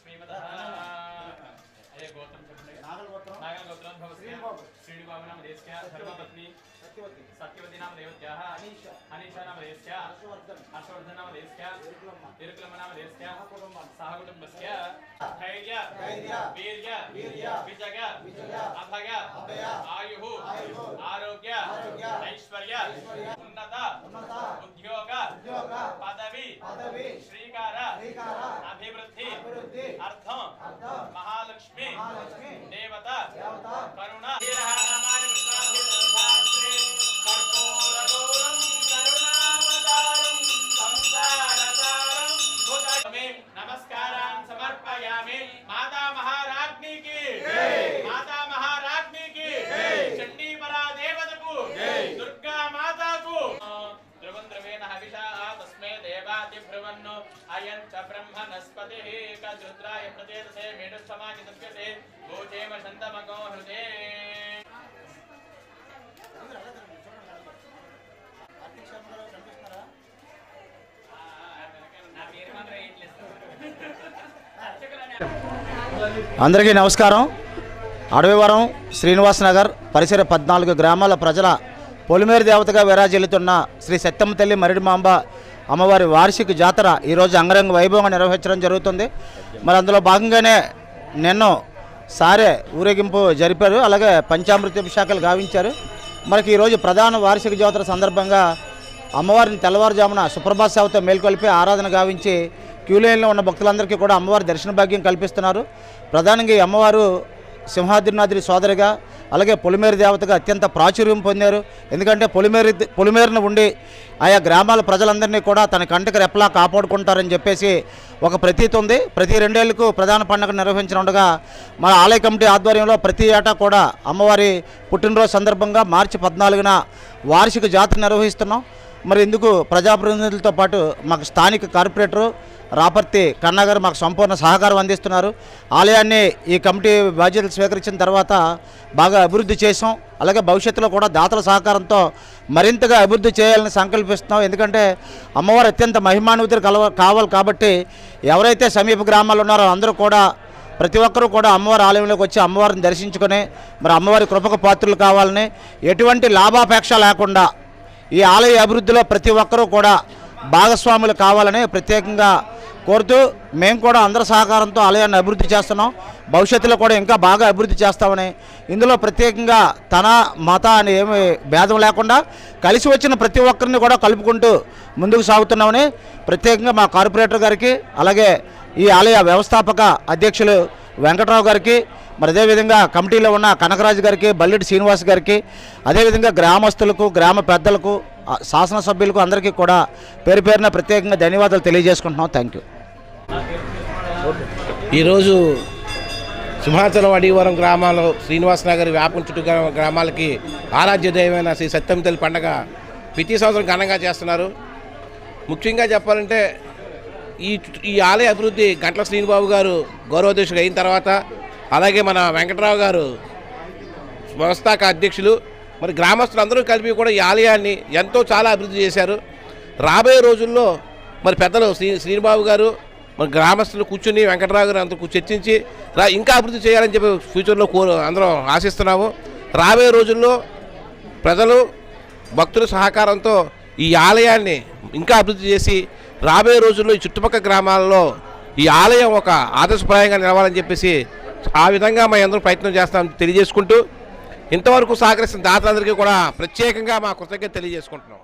श्रीनिबाबु नाम देशस्य धर्मपत्नी सत्यवती नाम देवत्याः अनीशा नाम देशस्य हर्षवर्धन नाम देशस्य तिरुकुलम नाम देशस्य सहकुटुम्बस्य धैर्य वीर्य विजय अभय आयुः आरोग्य ऐश्वर्य उन्नत उद्योग पदवी श्रीकार अभिवृद्धि अर्थं महालक्ष्मी देवता करुणा नमस्कारान् समर्पयामि। माता महाराज्ञी की माता महाराज्ञी की चंडी परा देवता को दुर्गा माता को द्रवन्द्रवेन हविषा तस्मै देवाति ब्रुवन्नो अयं च ब्रह्मणस्पतिः कद्रुद्राय प्रदेशे मेढुसमाजितस्यते भूतेम शन्तमगो हृदे అందరికీ నమస్కారం. అడవివరం శ్రీనివాస్ నగర్ పరిసర 14 గ్రామాల ప్రజల పొలిమేరు దేవతగా విరాజిల్లుతున్న శ్రీ సత్యమ్మ తల్లి మరిడి మాంబ అమ్మవారి వార్షిక జాతర ఈరోజు అంగరంగ వైభవంగా నిర్వహించడం జరుగుతుంది. మరి అందులో భాగంగానే నిన్న సారే ఊరేగింపు జరిపారు, అలాగే పంచామృత అభిషేకాలు గావించారు. మనకి ఈరోజు ప్రధాన వార్షిక జాతర సందర్భంగా అమ్మవారిని తెల్లవారుజామున సుప్రభాత సేవతో మేల్కొల్పి ఆరాధన గావించి క్యూలైన్లో ఉన్న భక్తులందరికీ కూడా అమ్మవారి దర్శన భాగ్యం కల్పిస్తున్నారు. ప్రధానంగా ఈ అమ్మవారు సింహాద్రినాథుడి సోదరిగా అలాగే పొలిమేరు దేవతగా అత్యంత ప్రాచుర్యం పొందారు. ఎందుకంటే పొలిమేరును ఉండి ఆయా గ్రామాల ప్రజలందరినీ కూడా తన కంటకి రెప్పలా కాపాడుకుంటారని చెప్పేసి ఒక ప్రతీతి ఉంది. ప్రతి 2 ఏళ్లకు ప్రధాన పండుగ నిర్వహించనుండగా మన ఆలయ కమిటీ ఆధ్వర్యంలో ప్రతి ఏటా కూడా అమ్మవారి పుట్టినరోజు సందర్భంగా మార్చి 14న వార్షిక జాతర నిర్వహిస్తున్నాం. మరి ఇందుకు ప్రజాప్రతినిధులతో పాటు మాకు స్థానిక కార్పొరేటరు రాపర్తి కన్నా గారు మాకు సంపూర్ణ సహకారం అందిస్తున్నారు. ఆలయాన్ని ఈ కమిటీ బాధ్యతలు స్వీకరించిన తర్వాత బాగా అభివృద్ధి చేసాం. అలాగే భవిష్యత్తులో కూడా దాతల సహకారంతో మరింతగా అభివృద్ధి చేయాలని సంకల్పిస్తున్నాం. ఎందుకంటే అమ్మవారు అత్యంత మహిమాన్వితులు కావాలి కాబట్టి ఎవరైతే సమీప గ్రామాల్లో ఉన్నారో అందరూ కూడా ప్రతి ఒక్కరూ కూడా అమ్మవారి ఆలయంలోకి వచ్చి అమ్మవారిని దర్శించుకొని మరి అమ్మవారి కృపకు పాత్రలు కావాలని ఎటువంటి లాభాపేక్ష లేకుండా ఈ ఆలయ అభివృద్ధిలో ప్రతి ఒక్కరూ కూడా భాగస్వాములు కావాలని ప్రత్యేకంగా కోరుతూ మేము కూడా అందరి సహకారంతో ఆలయాన్ని అభివృద్ధి చేస్తున్నాం. భవిష్యత్తులో కూడా ఇంకా బాగా అభివృద్ధి చేస్తామని, ఇందులో ప్రత్యేకంగా తన మత అని ఏమి భేదం లేకుండా కలిసి వచ్చిన ప్రతి ఒక్కరిని కూడా కలుపుకుంటూ ముందుకు సాగుతున్నామని ప్రత్యేకంగా మా కార్పొరేటర్ గారికి అలాగే ఈ ఆలయ వ్యవస్థాపక అధ్యక్షులు వెంకటరావు గారికి మరి అదేవిధంగా కమిటీలో ఉన్న కనకరాజు గారికి బల్లెటి శ్రీనివాస్ గారికి అదేవిధంగా గ్రామస్తులకు గ్రామ పెద్దలకు శాసనసభ్యులకు అందరికీ కూడా పేరు పేరున ప్రత్యేకంగా ధన్యవాదాలు తెలియజేసుకుంటున్నాం. Thank you. ఈరోజు సింహాచలం అడివరం గ్రామాల్లో శ్రీనివాస్ నగర్ వ్యాపం చుట్టూ గ్రామాలకి ఆరాధ్య దైవమైన శ్రీ సత్యమ్మ తల్లి పండుగ ప్రతి సంవత్సరం ఘనంగా చేస్తున్నారు. ముఖ్యంగా చెప్పాలంటే ఈ ఆలయ అభివృద్ధి గంట్ల శ్రీనిబాబు గారు గౌరవాధ్యక్షుడు అయిన తర్వాత అలాగే మన వెంకటరావు గారు వ్యవస్థాపక అధ్యక్షులు మరి గ్రామస్తులందరూ కలిపి కూడా ఈ ఆలయాన్ని చాలా అభివృద్ధి చేశారు. రాబోయే రోజుల్లో మరి పెద్దలు శ్రీనిబాబు గారు మరి గ్రామస్తులు కూర్చుని వెంకటరావు గారు అంతా చర్చించి ఇంకా అభివృద్ధి చేయాలని చెప్పి ఫ్యూచర్లో అందరం ఆశిస్తున్నాము. రాబోయే రోజుల్లో ప్రజలు భక్తుల సహకారంతో ఈ ఆలయాన్ని ఇంకా అభివృద్ధి చేసి రాబోయే రోజుల్లో ఈ చుట్టుపక్కల గ్రామాల్లో ఈ ఆలయం ఒక ఆదర్శప్రాయంగా నిలవాలని చెప్పేసి ఆ విధంగా మేము అందరూ ప్రయత్నం చేస్తామని తెలియజేసుకుంటూ ఇంతవరకు సహకరిస్తున్న దాతలందరికీ కూడా ప్రత్యేకంగా మా కృతజ్ఞత తెలియజేసుకుంటున్నాం.